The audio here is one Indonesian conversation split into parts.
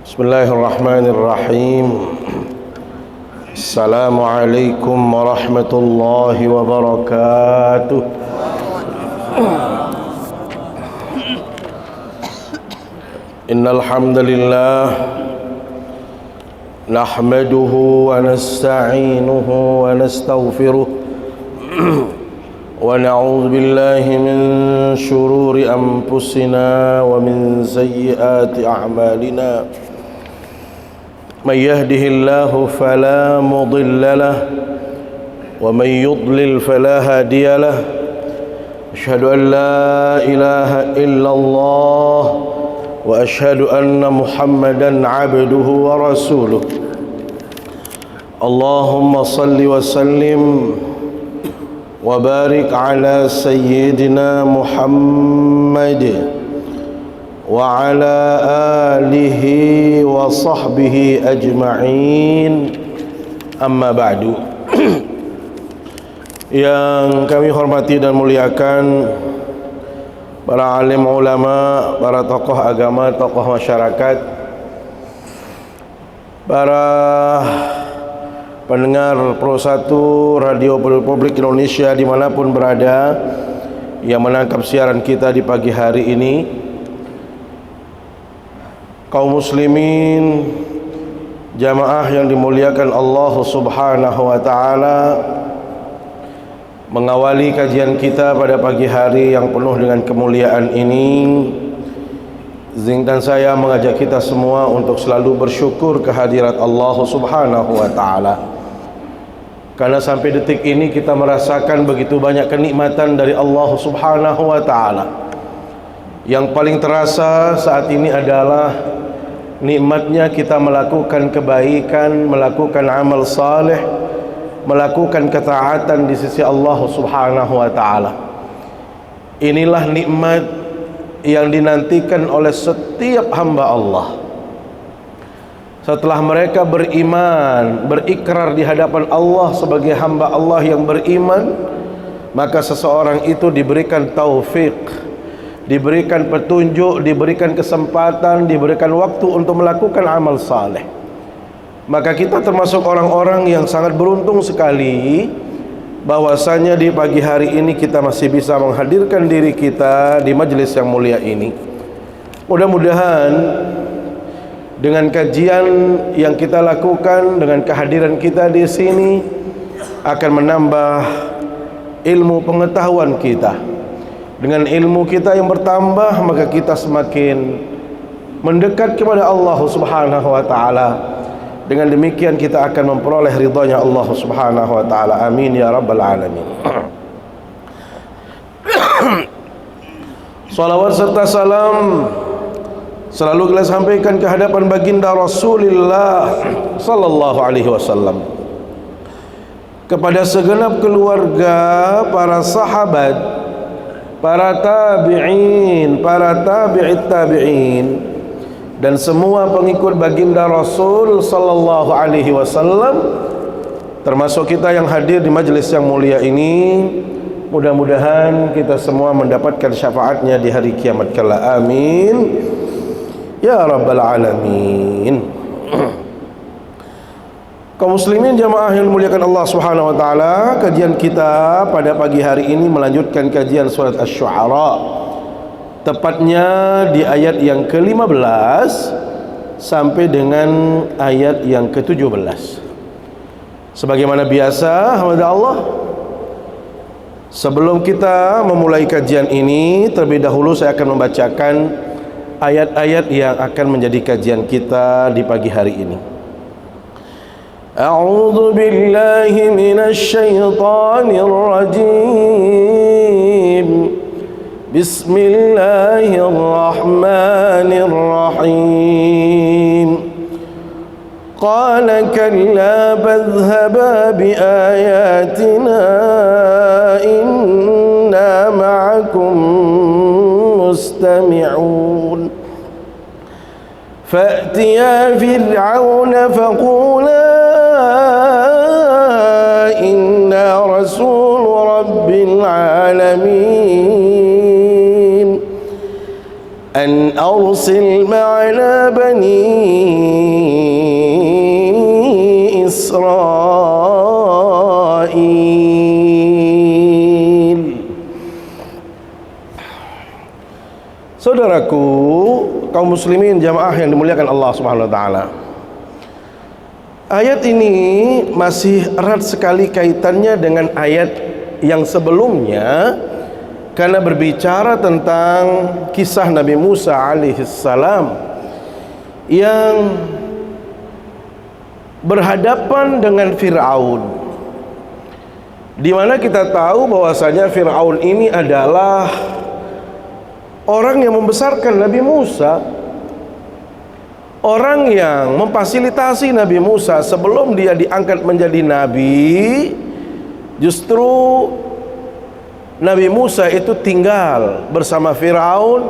Bismillahirrahmanirrahim. Assalamualaikum warahmatullahi wabarakatuh. Innal hamdalillah nahmaduhu wa nasta'inuhu wa nastaghfiruh wa na'udzu billahi min shururi anfusina wa min sayyiati a'malina. من يهده الله فلا مضل له ومن يضلل فلا هادي له أشهد أن لا إله إلا الله وأشهد أن محمدا عبده ورسوله اللهم صل وسلم وبارك على سيدنا محمد وعلى آله وصحبه أجمعين أما بعد. Yang kami hormati dan muliakan para alim ulama, para tokoh agama, tokoh masyarakat, para pendengar Pro 1 Radio Republik Indonesia dimanapun berada yang menangkap siaran kita di pagi hari ini, kaum muslimin, jamaah yang dimuliakan Allah Subhanahu wa taala, mengawali kajian kita pada pagi hari yang penuh dengan kemuliaan ini, izinkan saya mengajak kita semua untuk selalu bersyukur kehadirat Allah Subhanahu wa taala. Karena sampai detik ini kita merasakan begitu banyak kenikmatan dari Allah Subhanahu wa taala. Yang paling terasa saat ini adalah nikmatnya kita melakukan kebaikan, melakukan amal saleh, melakukan ketaatan di sisi Allah Subhanahu wa taala. Inilah nikmat yang dinantikan oleh setiap hamba Allah. Setelah mereka beriman, berikrar di hadapan Allah sebagai hamba Allah yang beriman, maka seseorang itu diberikan taufik, diberikan petunjuk, diberikan kesempatan, diberikan waktu untuk melakukan amal saleh. Maka kita termasuk orang-orang yang sangat beruntung sekali bahwasanya di pagi hari ini kita masih bisa menghadirkan diri kita di majelis yang mulia ini. Mudah-mudahan dengan kajian yang kita lakukan, dengan kehadiran kita di sini akan menambah ilmu pengetahuan kita. Dengan ilmu kita yang bertambah, maka kita semakin mendekat kepada Allah Subhanahu wa taala. Dengan demikian kita akan memperoleh ridhanya Allah Subhanahu wa taala. Amin ya rabbal alamin. Salawat serta salam selalu kita sampaikan ke hadapan baginda Rasulullah sallallahu alaihi wasallam, kepada segenap keluarga, para sahabat, para tabi'in, para tabi'it tabi'in, dan semua pengikut baginda Rasul sallallahu alaihi wasallam, termasuk kita yang hadir di majlis yang mulia ini. Mudah-mudahan kita semua mendapatkan syafaatnya di hari kiamat kala. Amin ya rabbal alamin. Kaum muslimin jamaah yang dimuliakan Allah Subhanahu wa taala, kajian kita pada pagi hari ini melanjutkan kajian surat Asy-Syu'ara, tepatnya di ayat yang ke-15 sampai dengan ayat yang ke-17. Sebagaimana biasa, hamba Allah, sebelum kita memulai kajian ini, terlebih dahulu saya akan membacakan ayat-ayat yang akan menjadi kajian kita di pagi hari ini. A'udzu billahi minasy syaithanir rajim. Bismillahirrahmanirrahim. Qala kalla fadhhaba biayatina inna ma'akum mustami'un. Fa'tiya fir'auna faqula inna rasul rabbil alamin an arsil ma'ana bani muslimin jamaah yang dimuliakan Allah Subhanahu wa taala. Ayat ini masih erat sekali kaitannya dengan ayat yang sebelumnya, karena berbicara tentang kisah Nabi Musa alaihissalam yang berhadapan dengan Fir'aun, di mana kita tahu bahwasanya Fir'aun ini adalah orang yang membesarkan Nabi Musa, orang yang memfasilitasi Nabi Musa sebelum dia diangkat menjadi nabi. Justru Nabi Musa itu tinggal bersama Fir'aun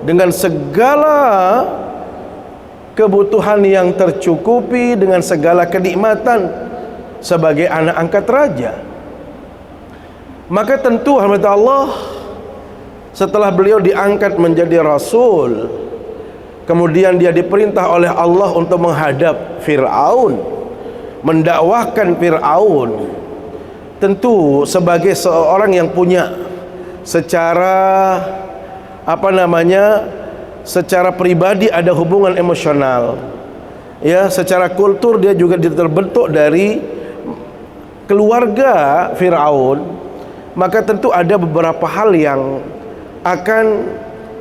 dengan segala kebutuhan yang tercukupi, dengan segala kenikmatan sebagai anak angkat raja. Maka tentu rahmat Allah, setelah beliau diangkat menjadi rasul, kemudian dia diperintah oleh Allah untuk menghadap Fir'aun, mendakwahkan Fir'aun. Tentu sebagai seorang yang punya secara secara pribadi ada hubungan emosional, ya, secara kultur dia juga terbentuk dari keluarga Fir'aun. Maka tentu ada beberapa hal yang akan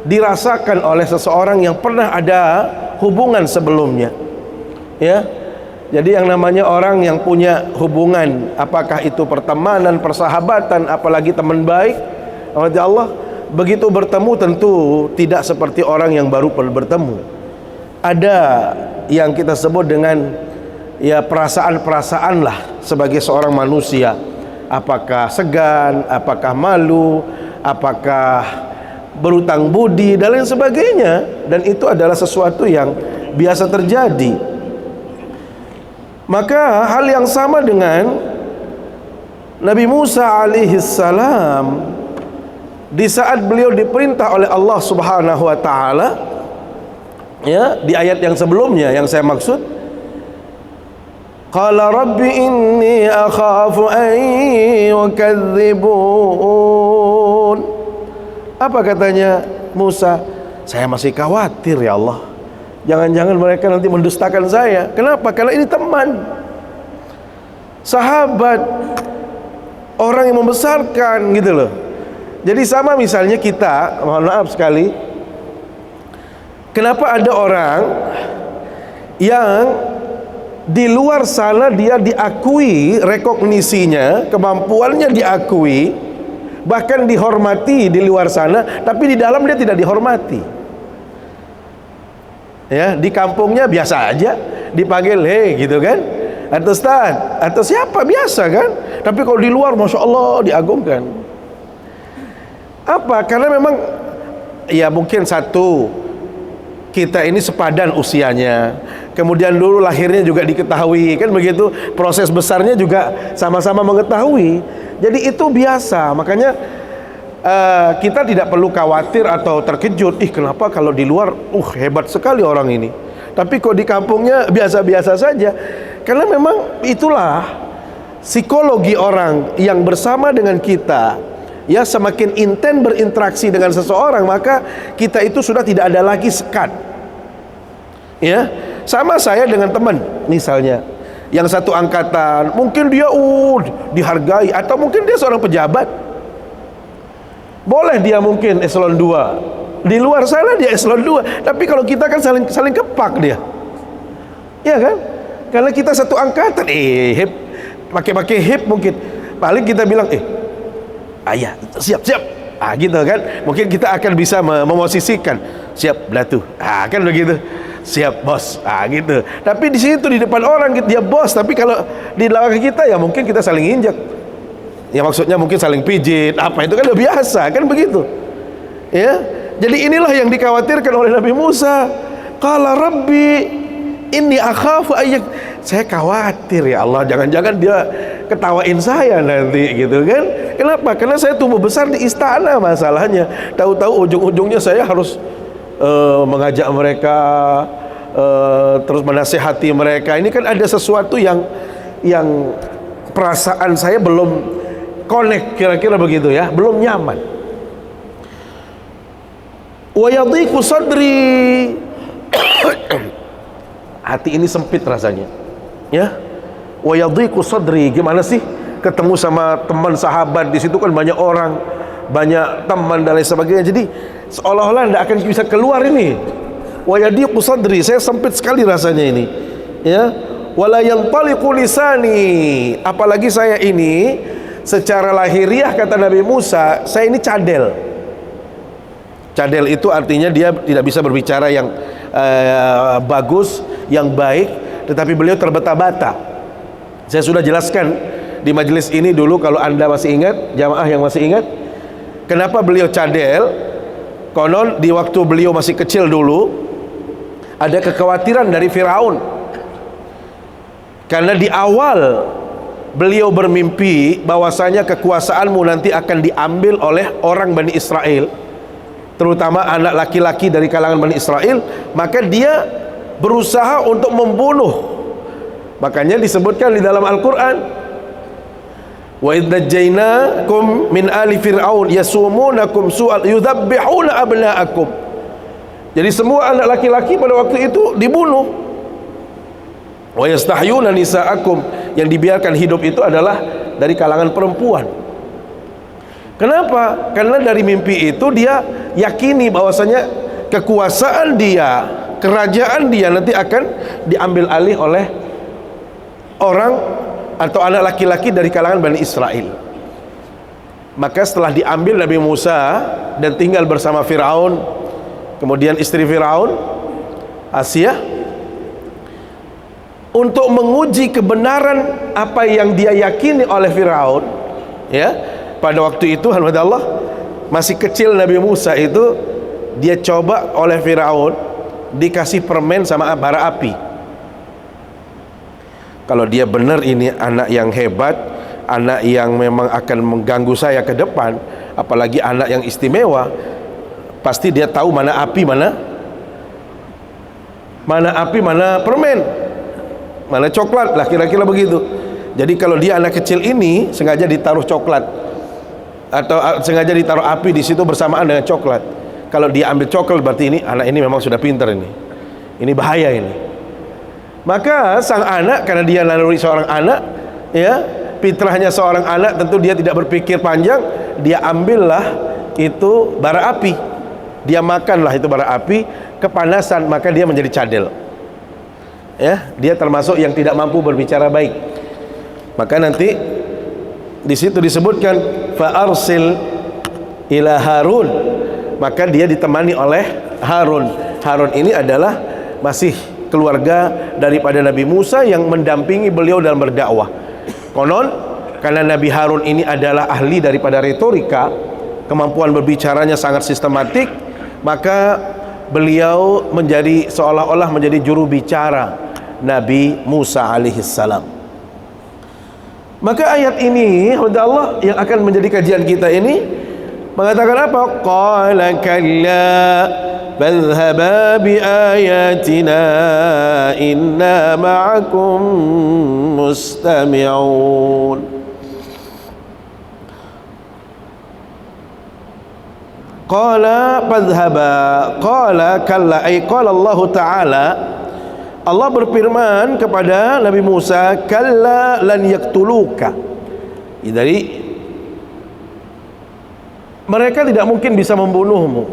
dirasakan oleh seseorang yang pernah ada hubungan sebelumnya, ya. Jadi yang namanya orang yang punya hubungan, apakah itu pertemanan, persahabatan, apalagi teman baik, Allah, begitu bertemu tentu tidak seperti orang yang baru bertemu. Ada yang kita sebut dengan ya perasaan-perasaan lah sebagai seorang manusia. Apakah segan, apakah malu, apakah berutang budi dan lain sebagainya. Dan itu adalah sesuatu yang biasa terjadi. Maka hal yang sama dengan Nabi Musa alaihissalam, di saat beliau diperintah oleh Allah Subhanahu wa taala, ya, di ayat yang sebelumnya yang saya maksud, qala rabbi inni akhafu an yukadzibun. Apa katanya Musa? Saya masih khawatir ya Allah, jangan-jangan mereka nanti mendustakan saya. Kenapa? Karena ini teman, sahabat, orang yang membesarkan gitu loh. Jadi sama misalnya kita, mohon maaf sekali, kenapa ada orang yang di luar sana dia diakui, rekognisinya, kemampuannya diakui, bahkan dihormati di luar sana, tapi di dalam dia tidak dihormati. Ya, di kampungnya biasa aja, dipanggil hei gitu kan, atau Ustaz, atau siapa, biasa kan. Tapi kalau di luar Masya Allah diagungkan. Apa? Karena memang ya mungkin satu, kita ini sepadan usianya, kemudian dulu lahirnya juga diketahui, kan begitu, proses besarnya juga sama-sama mengetahui. Jadi itu biasa. Makanya kita tidak perlu khawatir atau terkejut, kenapa kalau di luar hebat sekali orang ini, tapi kok di kampungnya biasa-biasa saja. Karena memang itulah psikologi orang yang bersama dengan kita. Ya, semakin intens berinteraksi dengan seseorang, maka kita itu sudah tidak ada lagi sekat. Ya, sama saya dengan teman misalnya yang satu angkatan, mungkin dia dihargai, atau mungkin dia seorang pejabat, boleh dia mungkin eselon 2, di luar sana dia eselon 2, tapi kalau kita kan saling kepak dia, ya kan, karena kita satu angkatan, hip, pakai hip, mungkin paling kita bilang ayah siap gitu kan, mungkin kita akan bisa memosisikan, siap Blatu, kan begitu, siap bos, gitu. Tapi di situ di depan orang dia bos, tapi kalau di belakang kita ya mungkin kita saling injak, ya maksudnya mungkin saling pijit, apa itu kan udah biasa, kan begitu, ya. Jadi inilah yang dikhawatirkan oleh Nabi Musa. Qala rabbi inni akhafu ayyak, saya khawatir ya Allah, jangan-jangan dia ketawain saya nanti gitu kan. Kenapa? Karena saya tumbuh besar di istana, masalahnya tahu-tahu ujung-ujungnya saya harus mengajak mereka, terus menasihati mereka. Ini kan ada sesuatu yang perasaan saya belum connect, kira-kira begitu ya, belum nyaman. Wa yadhiqu sadri, hati ini sempit rasanya, ya. Wa yadhiqu sadri, gimana sih ketemu sama teman sahabat di situ kan banyak orang, banyak teman dan lain sebagainya, jadi seolah-olah tidak akan bisa keluar ini. Wa yadhiqu sadri, saya sempit sekali rasanya ini, ya. Wala yantaliqu lisani, apalagi saya ini secara lahiriah, kata Nabi Musa, saya ini cadel. Cadel itu artinya dia tidak bisa berbicara yang bagus, yang baik, tetapi beliau terbata-bata. Saya sudah jelaskan di majelis ini dulu, kalau anda masih ingat, jamaah yang masih ingat, kenapa beliau cadel. Konon di waktu beliau masih kecil dulu, ada kekhawatiran dari Firaun, karena di awal beliau bermimpi bahwasanya kekuasaanmu nanti akan diambil oleh orang Bani Israel, terutama anak laki-laki dari kalangan Bani Israel, maka dia berusaha untuk membunuh. Makanya disebutkan di dalam Al-Quran, wa idh najjaynakum min ali fir'aun yasumunakum su'al yudhabbihuna abna'akum. Jadi semua anak laki-laki pada waktu itu dibunuh. Wa yastahyuna nisa'akum, yang dibiarkan hidup itu adalah dari kalangan perempuan. Kenapa? Karena dari mimpi itu dia yakini bahwasanya kekuasaan dia, kerajaan dia nanti akan diambil alih oleh orang atau anak laki-laki dari kalangan Bani Israel. Maka setelah diambil Nabi Musa dan tinggal bersama Firaun, kemudian istri Firaun, Asia, untuk menguji kebenaran apa yang dia yakini oleh Firaun, ya. Pada waktu itu, alhamdulillah, masih kecil Nabi Musa itu, dia coba oleh Firaun dikasih permen sama bara api. Kalau dia benar ini anak yang hebat, anak yang memang akan mengganggu saya ke depan, apalagi anak yang istimewa, pasti dia tahu mana api, mana permen, mana coklat lah, kira-kira begitu. Jadi kalau dia anak kecil ini sengaja ditaruh coklat atau sengaja ditaruh api di situ bersamaan dengan coklat. Kalau dia ambil coklat, berarti ini anak ini memang sudah pintar, ini bahaya ini. Maka sang anak, karena dia naluri seorang anak, ya, fitrahnya seorang anak, tentu dia tidak berpikir panjang, dia ambillah itu bara api, dia makanlah itu bara api, kepanasan, maka dia menjadi cadel. Ya, dia termasuk yang tidak mampu berbicara baik. Maka nanti di situ disebutkan fa arsil ila Harun, maka dia ditemani oleh Harun. Harun ini adalah masih keluarga daripada Nabi Musa yang mendampingi beliau dalam berdakwah. Konon karena Nabi Harun ini adalah ahli daripada retorika, kemampuan berbicaranya sangat sistematik, maka beliau menjadi seolah-olah menjadi juru bicara Nabi Musa alaihissalam. Maka ayat ini Allah yang akan menjadi kajian kita ini mengatakan apa? Qala kalla fadhhaba biayatina inna ma'akum mustami'un. Qala fadhhaba, qala kalla, ay qala Allah Ta'ala, Allah berfirman kepada Nabi Musa, kalla lan yaktuluka. Jadi mereka tidak mungkin bisa membunuhmu,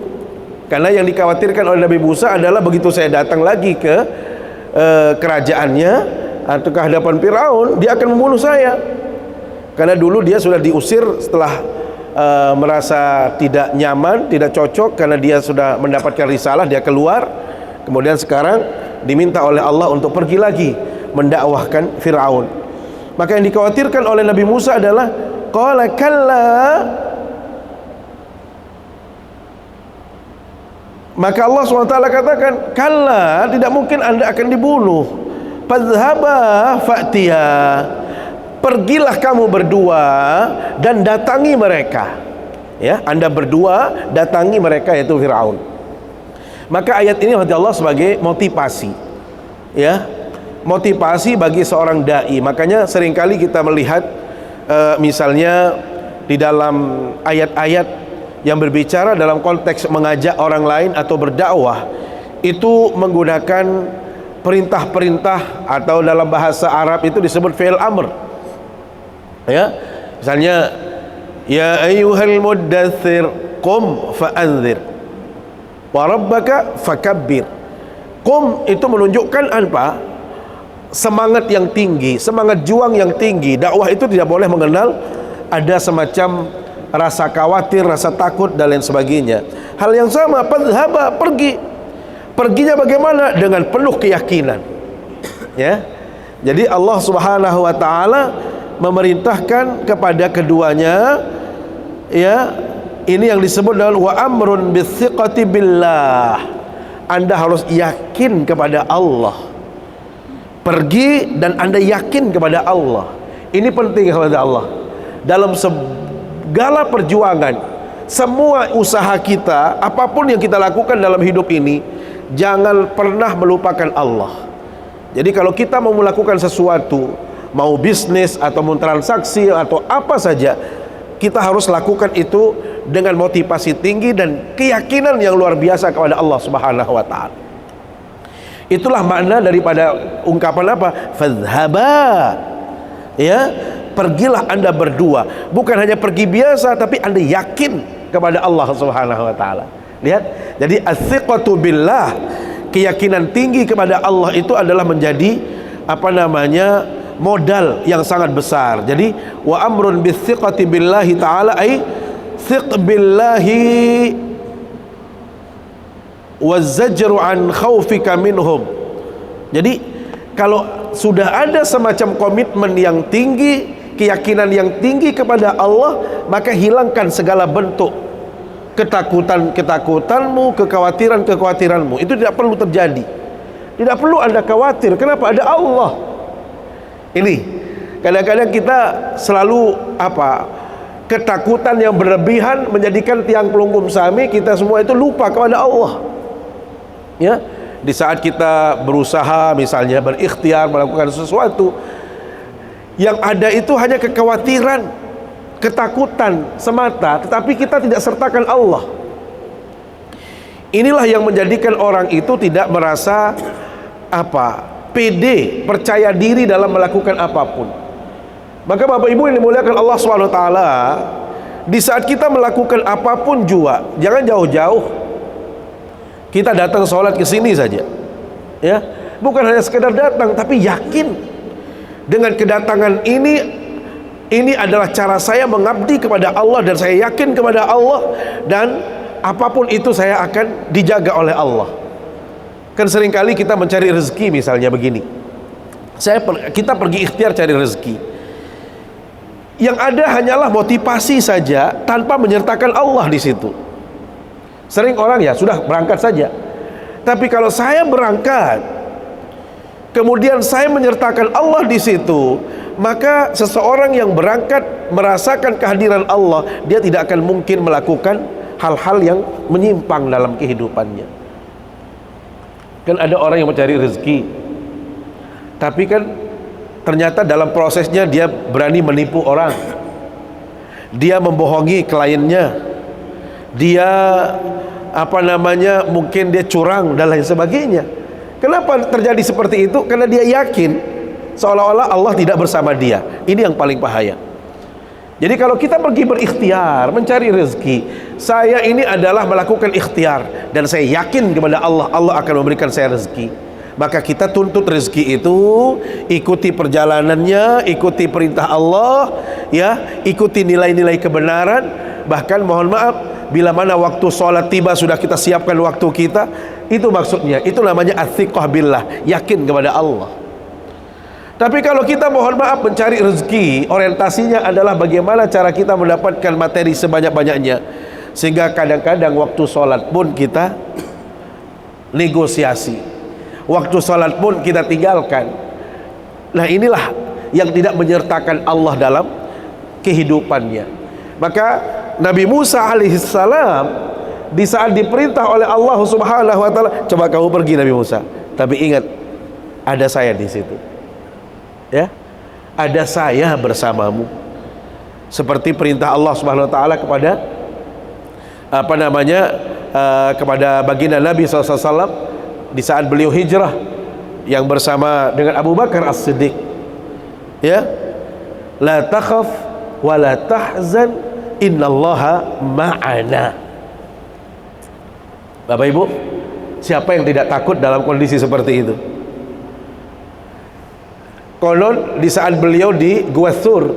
karena yang dikhawatirkan oleh Nabi Musa adalah begitu saya datang lagi ke kerajaannya atau ke hadapan Firaun, dia akan membunuh saya. Karena dulu dia sudah diusir setelah merasa tidak nyaman, tidak cocok, karena dia sudah mendapatkan risalah, dia keluar. Kemudian sekarang diminta oleh Allah untuk pergi lagi mendakwahkan Firaun. Maka yang dikhawatirkan oleh Nabi Musa adalah qala kalla, maka Allah SWT katakan kalla, tidak mungkin anda akan dibunuh. Fadhhaba fa'tiya, pergilah kamu berdua dan datangi mereka. Ya, anda berdua datangi mereka, yaitu Firaun. Maka ayat ini Allah sebagai motivasi, ya, motivasi bagi seorang dai. Makanya seringkali kita melihat misalnya di dalam ayat-ayat yang berbicara dalam konteks mengajak orang lain atau berdakwah, itu menggunakan perintah-perintah, atau dalam bahasa Arab itu disebut fi'il amr. Ya, misalnya ya ayyuhal muddatsir qum fa'anzir wa rabbaka fakabbir. Qum itu menunjukkan apa? Semangat yang tinggi, semangat juang yang tinggi. Dakwah itu tidak boleh mengenal ada semacam rasa khawatir, rasa takut dan lain sebagainya. Hal yang sama, fadhhaba, pergi. Perginya bagaimana? Dengan penuh keyakinan. Ya. Jadi Allah Subhanahu wa taala memerintahkan kepada keduanya, ya, ini yang disebut dengan wa amrun bithiqati billah. Anda harus yakin kepada Allah. Pergi dan Anda yakin kepada Allah. Ini penting kepada Allah. Dalam segala perjuangan, semua usaha kita, apapun yang kita lakukan dalam hidup ini, jangan pernah melupakan Allah. Jadi kalau kita mau melakukan sesuatu, mau bisnis atau mau transaksi atau apa saja, kita harus lakukan itu dengan motivasi tinggi dan keyakinan yang luar biasa kepada Allah Subhanahu wa taala. Itulah makna daripada ungkapan apa? Fadhhaba. Ya, pergilah Anda berdua. Bukan hanya pergi biasa, tapi Anda yakin kepada Allah Subhanahu wa taala. Lihat, jadi as-thiqatu billah, keyakinan tinggi kepada Allah itu adalah menjadi apa namanya? Modal yang sangat besar. Jadi wa amrun bis-thiqati billahi taala ay thiq billahi wazajru an khaufika minhum. Jadi kalau sudah ada semacam komitmen yang tinggi, keyakinan yang tinggi kepada Allah, maka hilangkan segala bentuk ketakutanmu, kekhawatiranmu. Itu tidak perlu terjadi. Tidak perlu Anda khawatir. Kenapa? Ada Allah. Ini kadang-kadang kita selalu ketakutan yang berlebihan menjadikan tiang pelungkum sami kita semua itu lupa kepada Allah. Ya, di saat kita berusaha misalnya berikhtiar melakukan sesuatu, yang ada itu hanya kekhawatiran, ketakutan semata, tetapi kita tidak sertakan Allah. Inilah yang menjadikan orang itu tidak merasa pede, percaya diri dalam melakukan apapun. Maka Bapak Ibu yang dimuliakan Allah SWT, di saat kita melakukan apapun juga, jangan jauh-jauh. Kita datang sholat ke sini saja, ya, bukan hanya sekedar datang, tapi yakin dengan kedatangan ini adalah cara saya mengabdi kepada Allah, dan saya yakin kepada Allah, dan apapun itu saya akan dijaga oleh Allah. Kan seringkali kita mencari rezeki misalnya begini, kita pergi ikhtiar cari rezeki, yang ada hanyalah motivasi saja tanpa menyertakan Allah di situ. Sering orang ya sudah berangkat saja. Tapi kalau saya berangkat, kemudian saya menyertakan Allah di situ, maka seseorang yang berangkat merasakan kehadiran Allah, dia tidak akan mungkin melakukan hal-hal yang menyimpang dalam kehidupannya. Kan ada orang yang mencari rezeki, tapi kan ternyata dalam prosesnya dia berani menipu orang, dia membohongi kliennya, dia mungkin dia curang dan lain sebagainya. Kenapa terjadi seperti itu? Karena dia yakin seolah-olah Allah tidak bersama dia. Ini yang paling bahaya. Jadi kalau kita pergi berikhtiar mencari rezeki, saya ini adalah melakukan ikhtiar dan saya yakin kepada Allah, Allah akan memberikan saya rezeki, maka kita tuntut rezeki itu, ikuti perjalanannya, ikuti perintah Allah, ya, ikuti nilai-nilai kebenaran. Bahkan mohon maaf, bila mana waktu sholat tiba sudah kita siapkan waktu kita. Itu maksudnya, itu namanya athiqah billah, yakin kepada Allah. Tapi kalau kita mohon maaf mencari rezeki, orientasinya adalah bagaimana cara kita mendapatkan materi sebanyak-banyaknya, sehingga kadang-kadang waktu sholat pun kita negosiasi, waktu sholat pun kita tinggalkan. Nah inilah yang tidak menyertakan Allah dalam kehidupannya. Maka Nabi Musa alaihissalam di saat diperintah oleh Allah Subhanahu wa taala, coba kamu pergi Nabi Musa, tapi ingat ada saya di situ. Ya, ada saya bersamamu. Seperti perintah Allah Subhanahu wa taala kepada kepada baginda Nabi SAW di saat beliau hijrah yang bersama dengan Abu Bakar As-Siddiq, ya, la takhaf wa la tahzan innallaha ma'ana. Bapak Ibu, siapa yang tidak takut dalam kondisi seperti itu? Konon di saat beliau di Gua Thur,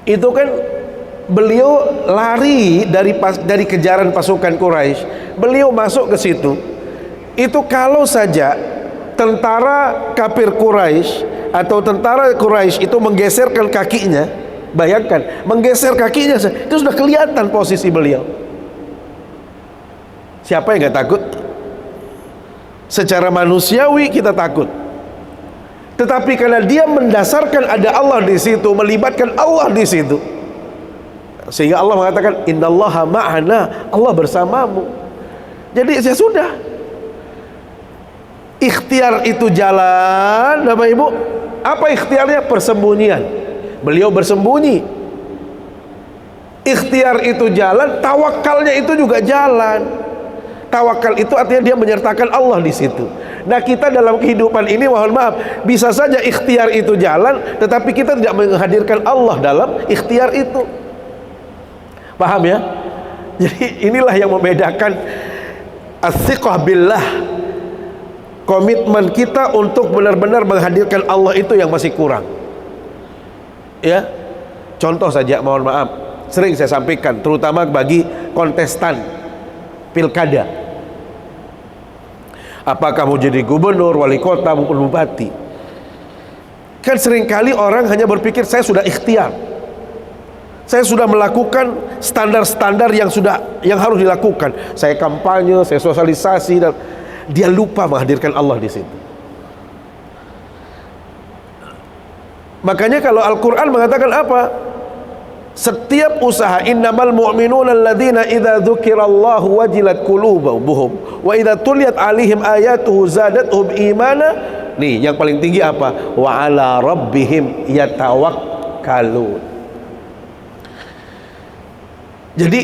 itu kan beliau lari dari kejaran pasukan Quraisy, beliau masuk ke situ. Itu kalau saja tentara kafir Quraisy atau tentara Quraisy itu menggeserkan kakinya, bayangkan, menggeser kakinya, itu sudah kelihatan posisi beliau. Siapa yang gak takut? Secara manusiawi kita takut. Tetapi karena dia mendasarkan ada Allah di situ, melibatkan Allah di situ, sehingga Allah mengatakan innallaha ma'ana, Allah bersamamu. Jadi ya sudah, ikhtiar itu jalan, Bapak Ibu. Apa ikhtiarnya? Persembunyian. Beliau bersembunyi. Ikhtiar itu jalan, tawakalnya itu juga jalan. Tawakal itu artinya dia menyertakan Allah di situ. Nah, kita dalam kehidupan ini, mohon maaf, bisa saja ikhtiar itu jalan, tetapi kita tidak menghadirkan Allah dalam ikhtiar itu. Paham ya? Jadi inilah yang membedakan as-siqah billah. Komitmen kita untuk benar-benar menghadirkan Allah itu yang masih kurang. Ya, contoh saja, mohon maaf, sering saya sampaikan, terutama bagi kontestan pilkada. Apakah mau jadi gubernur, wali kota maupun bupati, kan seringkali orang hanya berpikir saya sudah ikhtiar, saya sudah melakukan standar-standar yang harus dilakukan, saya kampanye, saya sosialisasi, dan dia lupa menghadirkan Allah di situ. Makanya kalau Al-Quran mengatakan apa? Setiap usaha, innamal mu'minuna alladzina idza dzukirallahu wajilat qulubuhum wa idza tuliyat alaihim ayatuhu zadatuhum imana. Nih yang paling tinggi apa? Wa ala rabbihim yatawakkalun. Jadi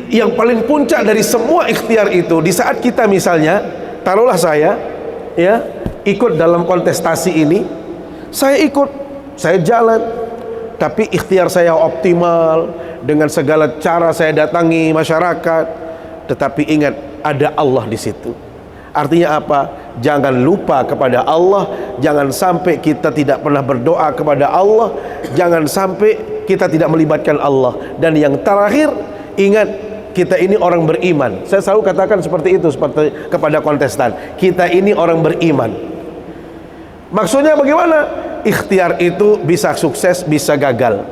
yang paling puncak dari semua ikhtiar itu, di saat kita misalnya, taruhlah saya ya ikut dalam kontestasi ini, saya ikut, saya jalan, tapi ikhtiar saya optimal, dengan segala cara saya datangi masyarakat, tetapi ingat ada Allah di situ. Artinya apa? Jangan lupa kepada Allah, jangan sampai kita tidak pernah berdoa kepada Allah, jangan sampai kita tidak melibatkan Allah. Dan yang terakhir, ingat, kita ini orang beriman. Saya selalu katakan seperti itu, seperti kepada kontestan, kita ini orang beriman. Maksudnya bagaimana? Ikhtiar itu bisa sukses, bisa gagal.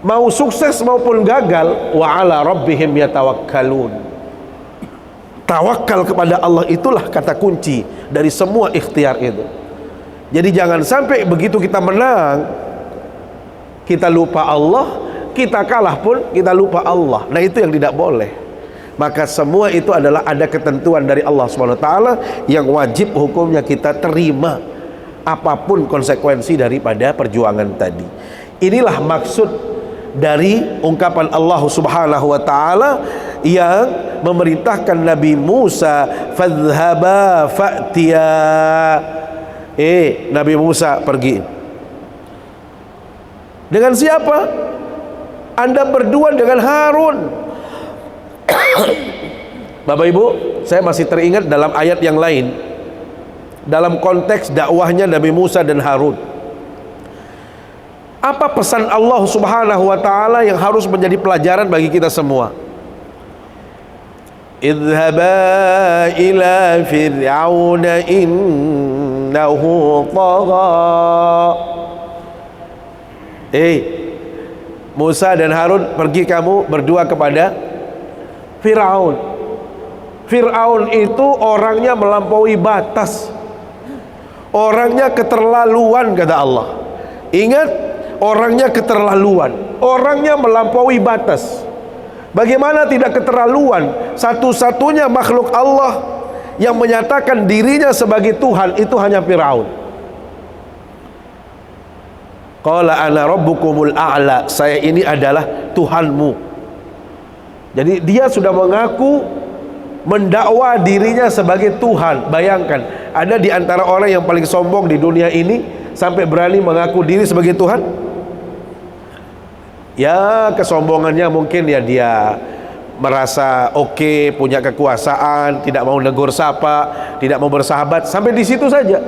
Mau sukses maupun gagal, wa ala rabbihim yatawakkalun. Tawakal kepada Allah itulah kata kunci dari semua ikhtiar itu. Jadi jangan sampai begitu kita menang, kita lupa Allah, kita kalah pun kita lupa Allah. Nah, itu yang tidak boleh. Maka semua itu adalah ada ketentuan dari Allah SWT yang wajib hukumnya kita terima, apapun konsekuensi daripada perjuangan tadi. Inilah maksud dari ungkapan Allah Subhanahu wa taala yang memerintahkan Nabi Musa, fadhhaba fa'tiya. Nabi Musa pergi. Dengan siapa? Anda berdua dengan Harun. Bapak Ibu, saya masih teringat dalam ayat yang lain, dalam konteks dakwahnya Nabi Musa dan Harun. Apa pesan Allah Subhanahu wa taala yang harus menjadi pelajaran bagi kita semua? Idhaba ila fir'auna innahu tagha. Musa dan Harun, pergi kamu berdua kepada Fir'aun. Fir'aun itu orangnya melampaui batas, orangnya keterlaluan, kata Allah. Ingat, orangnya keterlaluan, orangnya melampaui batas. Bagaimana tidak keterlaluan? Satu-satunya makhluk Allah yang menyatakan dirinya sebagai Tuhan itu hanya Fir'aun. Qala ana rabbukumul a'la, saya ini adalah Tuhanmu. Jadi dia sudah mengaku mendakwa dirinya sebagai Tuhan. Bayangkan, ada di antara orang yang paling sombong di dunia ini sampai berani mengaku diri sebagai Tuhan. Ya, kesombongannya mungkin ya dia merasa oke, punya kekuasaan, tidak mau negur sapa, tidak mau bersahabat, sampai di situ saja.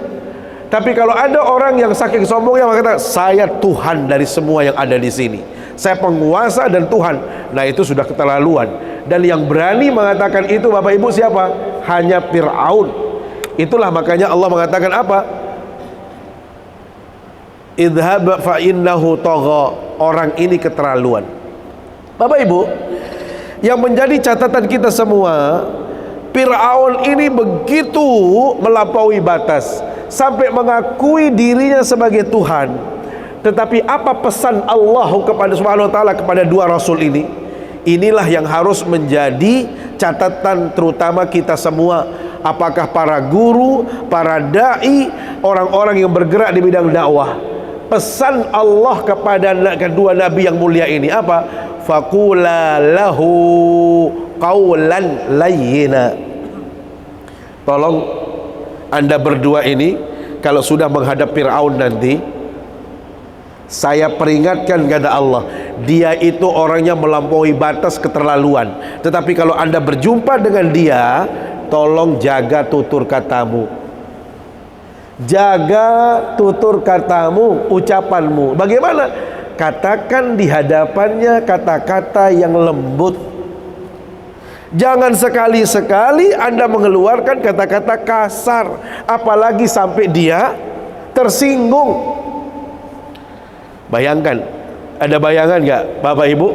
Tapi kalau ada orang yang saking sombongnya mengatakan, saya Tuhan dari semua yang ada di sini, saya penguasa dan Tuhan, nah itu sudah keterlaluan. Dan yang berani mengatakan itu, Bapak Ibu, siapa? Hanya Fir'aun. Itulah makanya Allah mengatakan apa? Idhab fa innahu tagha. Orang ini keterlaluan. Bapak Ibu, yang menjadi catatan kita semua, Fir'aun ini begitu melampaui batas sampai mengakui dirinya sebagai Tuhan. Tetapi apa pesan Allah kepada Subhanahu wa taala kepada dua rasul ini? Inilah yang harus menjadi catatan terutama kita semua. Apakah para guru, para dai, orang-orang yang bergerak di bidang dakwah, pesan Allah kepada kedua nabi yang mulia ini apa? Faqula lahu qawlan layyina. Tolong Anda berdua ini kalau sudah menghadap Fir'aun nanti, saya peringatkan kepada Allah, dia itu orangnya melampaui batas keterlaluan. Tetapi kalau Anda berjumpa dengan dia, tolong jaga tutur katamu. Jaga tutur katamu, ucapanmu. Bagaimana? Katakan di hadapannya kata-kata yang lembut. Jangan sekali-sekali Anda mengeluarkan kata-kata kasar, apalagi sampai dia tersinggung. Bayangkan, ada bayangan nggak Bapak Ibu?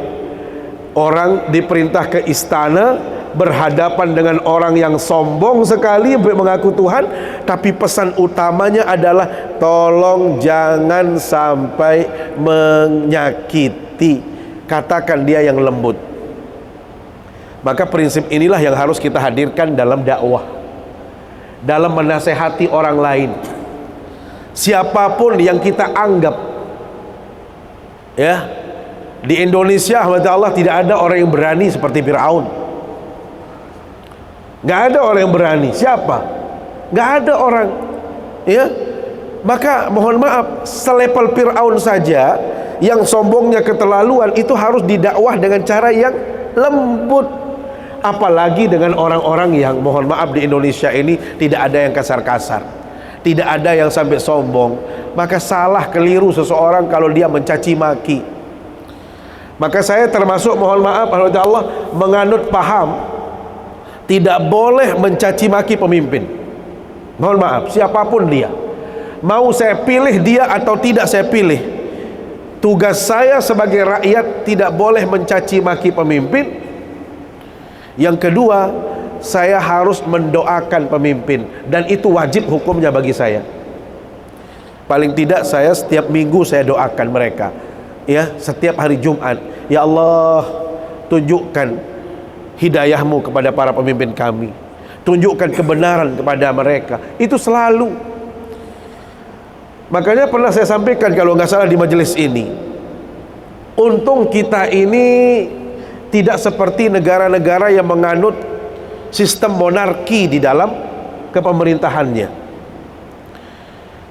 Orang diperintah ke istana berhadapan dengan orang yang sombong sekali mengaku Tuhan, tapi pesan utamanya adalah tolong jangan sampai menyakiti, katakan dia yang lembut. Maka prinsip inilah yang harus kita hadirkan dalam dakwah, dalam menasehati orang lain. Siapapun yang kita anggap, ya, di Indonesia Allah tidak ada orang yang berani seperti Fir'aun. Nggak ada orang yang berani. Siapa? Nggak ada orang, ya. Maka mohon maaf, selevel Fir'aun saja yang sombongnya keterlaluan itu harus didakwah dengan cara yang lembut. Apalagi dengan orang-orang yang mohon maaf di Indonesia ini tidak ada yang kasar-kasar, tidak ada yang sampai sombong. Maka salah keliru seseorang kalau dia mencaci maki. Maka saya termasuk mohon maaf Allah menganut paham tidak boleh mencaci maki pemimpin. Mohon maaf, siapapun dia, mau saya pilih dia atau tidak saya pilih, tugas saya sebagai rakyat tidak boleh mencaci maki pemimpin. Yang kedua, saya harus mendoakan pemimpin, dan itu wajib hukumnya bagi saya. Paling tidak saya setiap minggu saya doakan mereka, ya, setiap hari Jumat. Ya Allah, tunjukkan hidayahmu kepada para pemimpin kami, tunjukkan kebenaran kepada mereka. Itu selalu. Makanya pernah saya sampaikan kalau nggak salah di majelis ini, untung kita ini tidak seperti negara-negara yang menganut sistem monarki di dalam kepemerintahannya.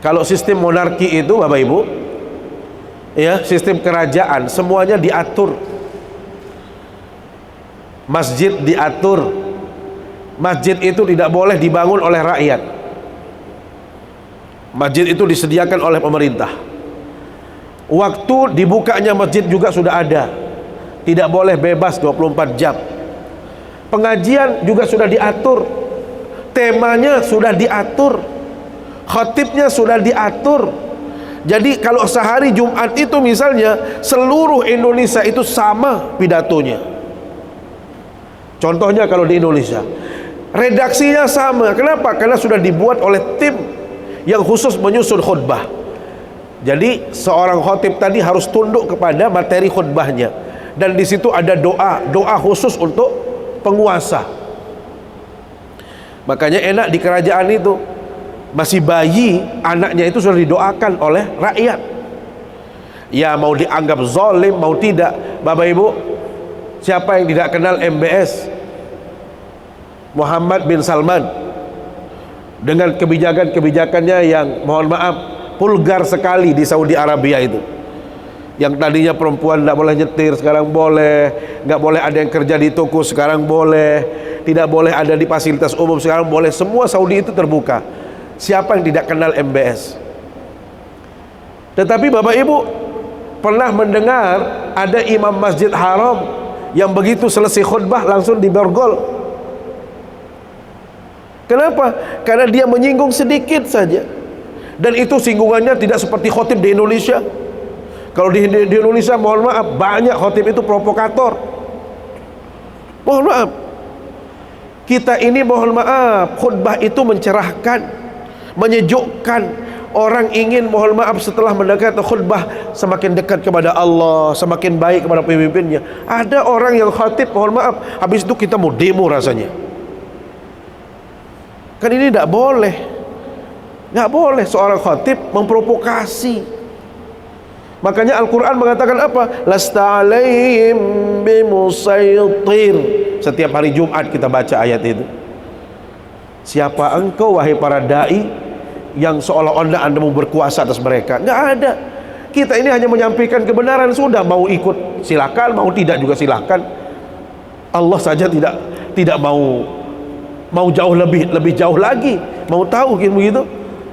Kalau sistem monarki itu Bapak Ibu, ya, sistem kerajaan, semuanya diatur. Masjid diatur. Masjid itu tidak boleh dibangun oleh rakyat. Masjid itu disediakan oleh pemerintah. Waktu dibukanya masjid juga sudah ada. Tidak boleh bebas 24 jam. Pengajian juga sudah diatur. Temanya sudah diatur. Khatibnya sudah diatur. Jadi kalau sehari Jumat itu misalnya seluruh Indonesia itu sama pidatonya. Contohnya kalau di Indonesia, redaksinya sama. Kenapa? Karena sudah dibuat oleh tim yang khusus menyusun khutbah. Jadi seorang khatib tadi harus tunduk kepada materi khutbahnya. Dan di situ ada doa khusus untuk penguasa. Makanya enak di kerajaan itu, masih bayi, anaknya itu sudah didoakan oleh rakyat. Ya mau dianggap zalim mau tidak, Bapak Ibu, siapa yang tidak kenal MBS? Muhammad bin Salman dengan kebijakan-kebijakannya yang mohon maaf vulgar sekali di Saudi Arabia itu. Yang tadinya perempuan tidak boleh nyetir, sekarang boleh. Nggak boleh ada yang kerja di toko, sekarang boleh. Tidak boleh ada di fasilitas umum, sekarang boleh. Semua Saudi itu terbuka. Siapa yang tidak kenal MBS? Tetapi Bapak Ibu pernah mendengar ada imam Masjid Haram yang begitu selesai khutbah langsung diborgol? Kenapa? Karena dia menyinggung sedikit saja. Dan itu singgungannya tidak seperti khotib di Indonesia. Kalau di Indonesia mohon maaf banyak khotib itu provokator. Mohon maaf. Kita ini mohon maaf khutbah itu mencerahkan, menyejukkan. Orang ingin mohon maaf setelah mendengar khutbah semakin dekat kepada Allah, semakin baik kepada pemimpinnya. Ada orang yang khatib mohon maaf habis itu kita mau demo rasanya. Kan ini tidak boleh. Tidak boleh seorang khatib memprovokasi. Makanya Al-Quran mengatakan apa? Lasta alaihim bimusaytir. Setiap hari Jumat kita baca ayat itu. Siapa engkau wahai para da'i yang seolah-olah anda mau berkuasa atas mereka? Nggak ada. Kita ini hanya menyampaikan kebenaran, sudah. Mau ikut silakan, mau tidak juga silakan. Allah saja tidak mau jauh lebih jauh lagi, mau tahu begitu.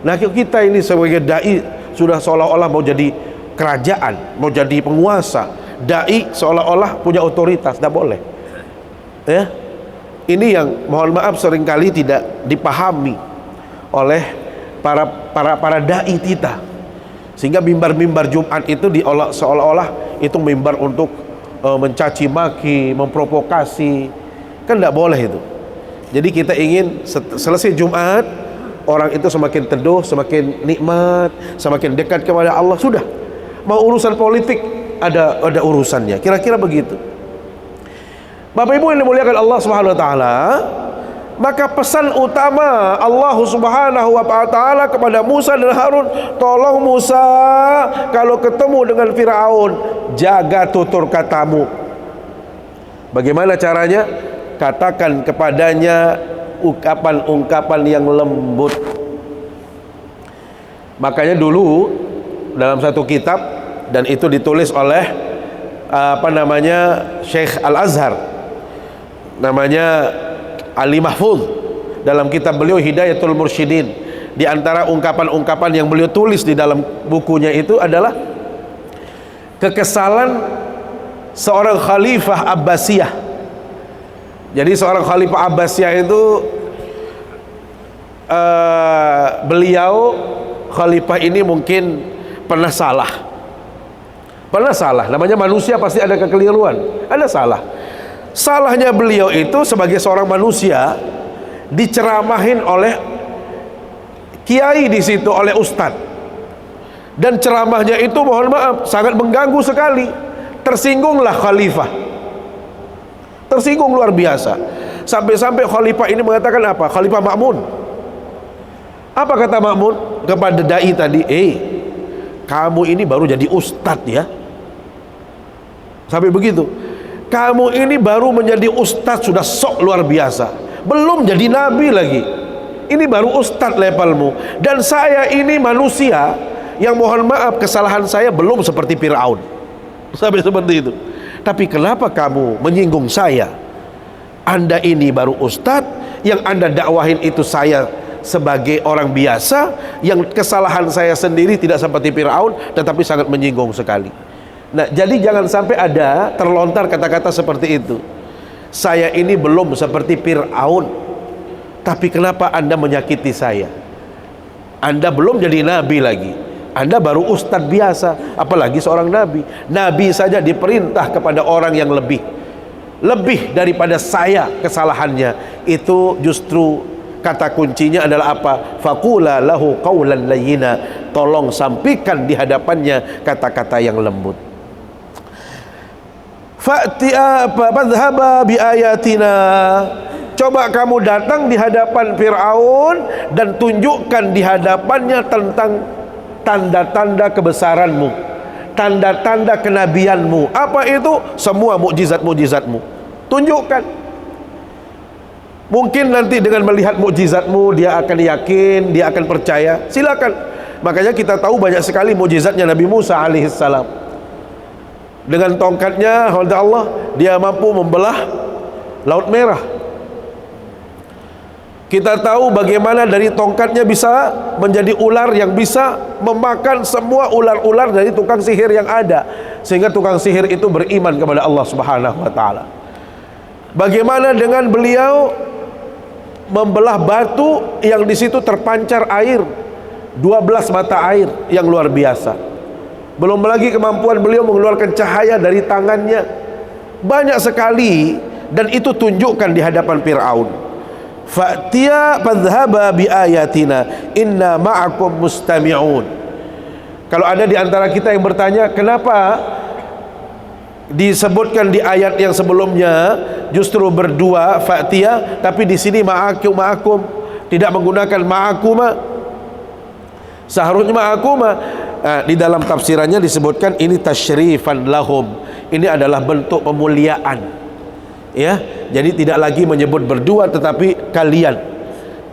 Nah kita ini sebagai dai sudah seolah-olah mau jadi kerajaan, mau jadi penguasa. Dai seolah-olah punya otoritas, tidak boleh. Ya, ini yang mohon maaf seringkali tidak dipahami oleh para dai kita, sehingga mimbar-mimbar Jumat itu diolah seolah-olah itu mimbar untuk mencaci maki, memprovokasi. Kan tidak boleh itu. Jadi kita ingin selesai Jumat orang itu semakin teduh, semakin nikmat, semakin dekat kepada Allah. Sudah. Mau urusan politik ada urusannya. Kira-kira begitu. Bapak Ibu yang dimuliakan Allah Subhanahu wa taala, maka pesan utama Allah Subhanahu wa taala kepada Musa dan Harun, tolong Musa kalau ketemu dengan Firaun jaga tutur katamu. Bagaimana caranya? Katakan kepadanya ungkapan-ungkapan yang lembut. Makanya dulu dalam satu kitab, dan itu ditulis oleh Syekh Al-Azhar, namanya Ali Mahfuz, dalam kitab beliau Hidayatul Mursyidin. Di antara ungkapan-ungkapan yang beliau tulis di dalam bukunya itu adalah kekesalan seorang khalifah Abbasiyah. Jadi seorang khalifah Abbasiyah itu beliau khalifah ini mungkin pernah salah. Namanya manusia pasti ada kekeliruan, ada salah. Salahnya beliau itu sebagai seorang manusia diceramahin oleh kiai di situ, oleh ustadz, dan ceramahnya itu mohon maaf sangat mengganggu sekali. Tersinggunglah khalifah, tersinggung luar biasa, sampai-sampai khalifah ini mengatakan apa? Khalifah Ma'mun, apa kata Ma'mun kepada dai tadi? Kamu ini baru jadi ustadz ya, sampai begitu. Kamu ini baru menjadi ustadz sudah sok luar biasa, belum jadi nabi lagi. Ini baru ustadz levelmu, dan saya ini manusia yang mohon maaf kesalahan saya belum seperti Fir'aun, sampai seperti itu. Tapi kenapa kamu menyinggung saya? Anda ini baru ustadz, yang Anda dakwahin itu saya sebagai orang biasa, yang kesalahan saya sendiri tidak seperti Fir'aun, tetapi sangat menyinggung sekali. Nah, jadi jangan sampai ada terlontar kata-kata seperti itu. Saya ini belum seperti Fir'aun, tapi kenapa Anda menyakiti saya? Anda belum jadi nabi lagi, Anda baru ustadz biasa, apalagi seorang nabi. Nabi saja diperintah kepada orang yang lebih daripada saya kesalahannya. Itu justru kata kuncinya adalah apa? Faqula lahu qawlan layyina. Tolong sampaikan di hadapannya kata-kata yang lembut. Fadhhaba bi ayatina. Coba kamu datang di hadapan Fir'aun dan tunjukkan di hadapannya tentang tanda-tanda kebesaranmu, tanda-tanda kenabianmu. Apa itu? Semua mukjizat-mukjizatmu tunjukkan. Mungkin nanti dengan melihat mukjizatmu dia akan yakin, dia akan percaya. Silakan. Makanya kita tahu banyak sekali mukjizatnya Nabi Musa alaihissalam. Dengan tongkatnya oleh Allah dia mampu membelah Laut Merah. Kita tahu bagaimana dari tongkatnya bisa menjadi ular yang bisa memakan semua ular-ular dari tukang sihir yang ada, sehingga tukang sihir itu beriman kepada Allah Subhanahu wa taala. Bagaimana dengan beliau membelah batu yang di situ terpancar air, 12 mata air yang luar biasa. Belum lagi kemampuan beliau mengeluarkan cahaya dari tangannya. Banyak sekali, dan itu tunjukkan di hadapan Fir'aun. Fa'tiya fadhhaba bi ayatina inna ma'akum mustami'un. Kalau ada di antara kita yang bertanya, kenapa disebutkan di ayat yang sebelumnya justru berdua fa'tiya, tapi di sini ma'akum, tidak menggunakan ma'akuma, seharusnya ma'akuma. Di dalam tafsirannya disebutkan ini tasyrifan lahum, ini adalah bentuk pemuliaan, ya. Jadi tidak lagi menyebut berdua, tetapi kalian,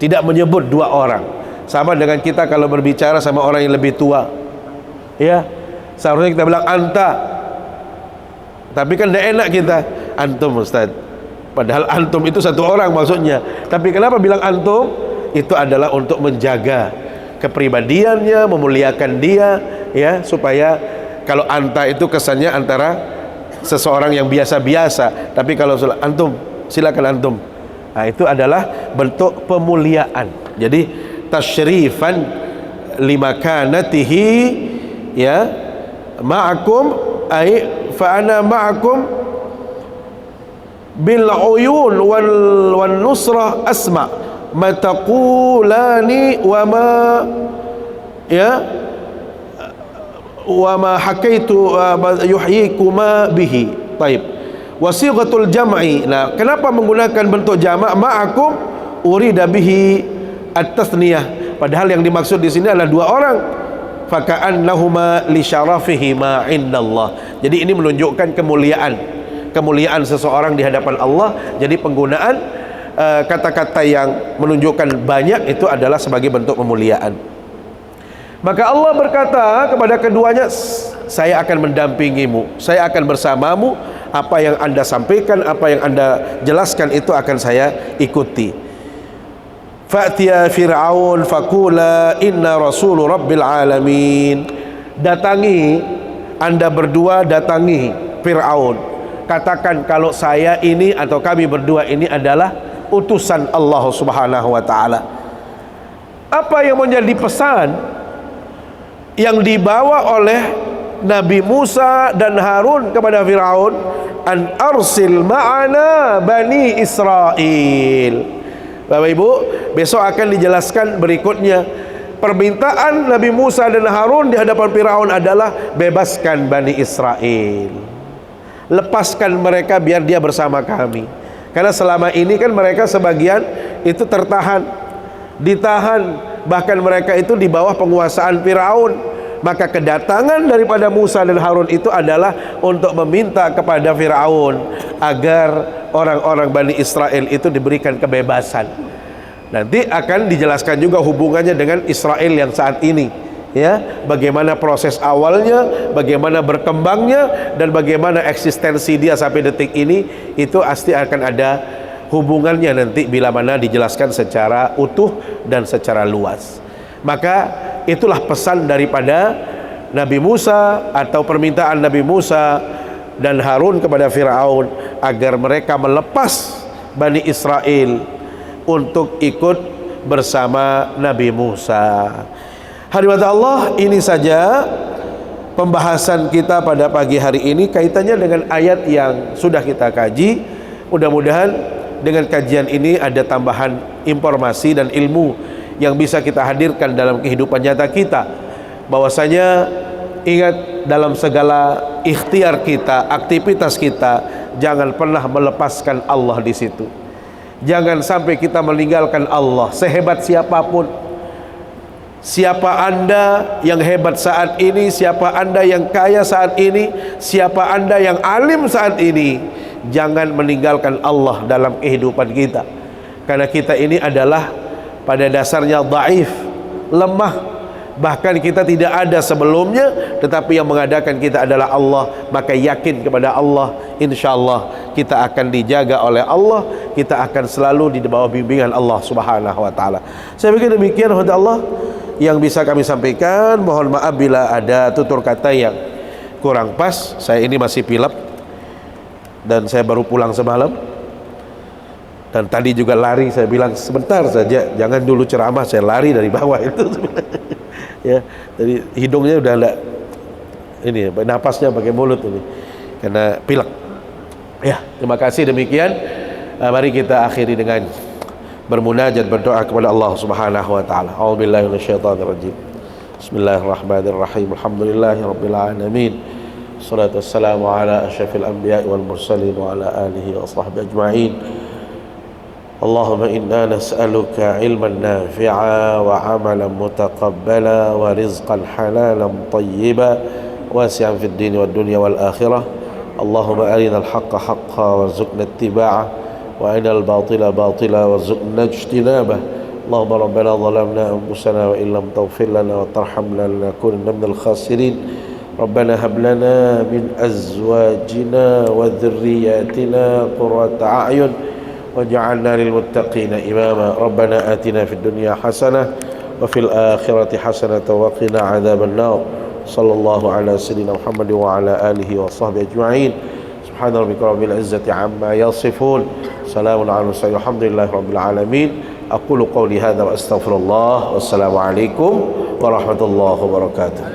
tidak menyebut dua orang. Sama dengan kita kalau berbicara sama orang yang lebih tua, ya, seharusnya kita bilang anta, tapi kan tidak enak kita antum Ustaz, padahal antum itu satu orang maksudnya. Tapi kenapa bilang antum? Itu adalah untuk menjaga kepribadiannya, memuliakan dia, ya, supaya kalau anta itu kesannya antara seseorang yang biasa-biasa, tapi kalau antum, silakan antum, nah, itu adalah bentuk pemuliaan. Jadi tasyrifan limakanatihi, ya, ma'akum ay fa ana ma'akum bil uyun wal nusrah asma ma taqulani wa ma, ya, wa ma hakaitu yuhyikuma bihi. Baik. Wasighatul jam'i. Nah, kenapa menggunakan bentuk jamak ma'akum? Urida bihi at-tasniyah. Padahal yang dimaksud di sini adalah dua orang. Faka'annahuma li syarafihima indallah. Jadi ini menunjukkan kemuliaan seseorang di hadapan Allah. Jadi penggunaan kata-kata yang menunjukkan banyak itu adalah sebagai bentuk pemuliaan. Maka Allah berkata kepada keduanya, saya akan mendampingimu, saya akan bersamamu, apa yang anda sampaikan, apa yang anda jelaskan itu akan saya ikuti. Fa'tiya Fir'aun faqula inna rasulu rabbil alamin. Datangi, anda berdua datangi Fir'aun, katakan kalau saya ini atau kami berdua ini adalah utusan Allah Subhanahu wa ta'ala. Apa yang menjadi pesan yang dibawa oleh Nabi Musa dan Harun kepada Fir'aun? An arsil ma'ana Bani Israel. Bapak Ibu, besok akan dijelaskan berikutnya. Permintaan Nabi Musa dan Harun di hadapan Fir'aun adalah bebaskan Bani Israel, lepaskan mereka biar dia bersama kami. Karena selama ini kan mereka sebagian itu ditahan, bahkan mereka itu di bawah penguasaan Fir'aun. Maka kedatangan daripada Musa dan Harun itu adalah untuk meminta kepada Fir'aun agar orang-orang Bani Israel itu diberikan kebebasan. Nanti akan dijelaskan juga hubungannya dengan Israel yang saat ini, ya, bagaimana proses awalnya, bagaimana berkembangnya, dan bagaimana eksistensi dia sampai detik ini. Itu pasti akan ada hubungannya nanti bila mana dijelaskan secara utuh dan secara luas. Maka itulah pesan daripada Nabi Musa atau permintaan Nabi Musa dan Harun kepada Fir'aun agar mereka melepas Bani Israel untuk ikut bersama Nabi Musa. Hadirat Allah, ini saja pembahasan kita pada pagi hari ini kaitannya dengan ayat yang sudah kita kaji. Mudah-mudahan dengan kajian ini ada tambahan informasi dan ilmu yang bisa kita hadirkan dalam kehidupan nyata kita. Bahwasanya ingat, dalam segala ikhtiar kita, aktivitas kita, jangan pernah melepaskan Allah di situ. Jangan sampai kita meninggalkan Allah sehebat siapapun. Siapa anda yang hebat saat ini, siapa anda yang kaya saat ini, siapa anda yang alim saat ini, jangan meninggalkan Allah dalam kehidupan kita. Karena kita ini adalah pada dasarnya dhaif, lemah. Bahkan kita tidak ada sebelumnya, tetapi yang mengadakan kita adalah Allah. Maka yakin kepada Allah, insyaallah kita akan dijaga oleh Allah, kita akan selalu di bawah bimbingan Allah Subhanahu wa taala. Saya pikir demikian Allah yang bisa kami sampaikan. Mohon maaf bila ada tutur kata yang kurang pas. Saya ini masih pilek dan saya baru pulang semalam. Dan tadi juga lari, saya bilang sebentar saja, jangan dulu ceramah, saya lari dari bawah itu. Ya, jadi hidungnya udah enggak ini, napasnya pakai mulut ini karena pilek. Ya, terima kasih demikian. Mari kita akhiri dengan bermunajat, berdoa kepada Allah Subhanahu wa taala. A'udzubillahi minasyaitonir rajim. Bismillahirrahmanirrahim. Alhamdulillahirabbil alamin. Wassalatu wassalamu ala asyrafil anbiya'i wal mursalin wa ala alihi wa sahbihi ajma'in. اللهم إنا نسألك علما نافعا وعملا متقبلا ورزقا حلالا طيبا واسعا في الدين والدنيا والآخرة. اللهم أرنا الحق حقا وارزقنا اتباعه وأرنا الباطل باطلا وارزقنا اجتنابه. اللهم ربنا ظلمنا أنفسنا وإن لم تغفر لنا وترحمنا لنكونن من الخاسرين. ربنا هب لنا من أزواجنا وذرياتنا قرة أعين وجعلنا للمتقين إماما. ربنا آتنا في الدنيا حسنة وفي الآخرة حسنة وقنا عذاب النار. صلى الله على سيدنا محمد وعلى آله وصحبه أجمعين. سبحان ربك رب العزة عما يصفون، سلام على المرسلين، الحمد لله رب العالمين. أقول قولي هذا وأستغفر الله، والسلام عليكم ورحمة الله وبركاته.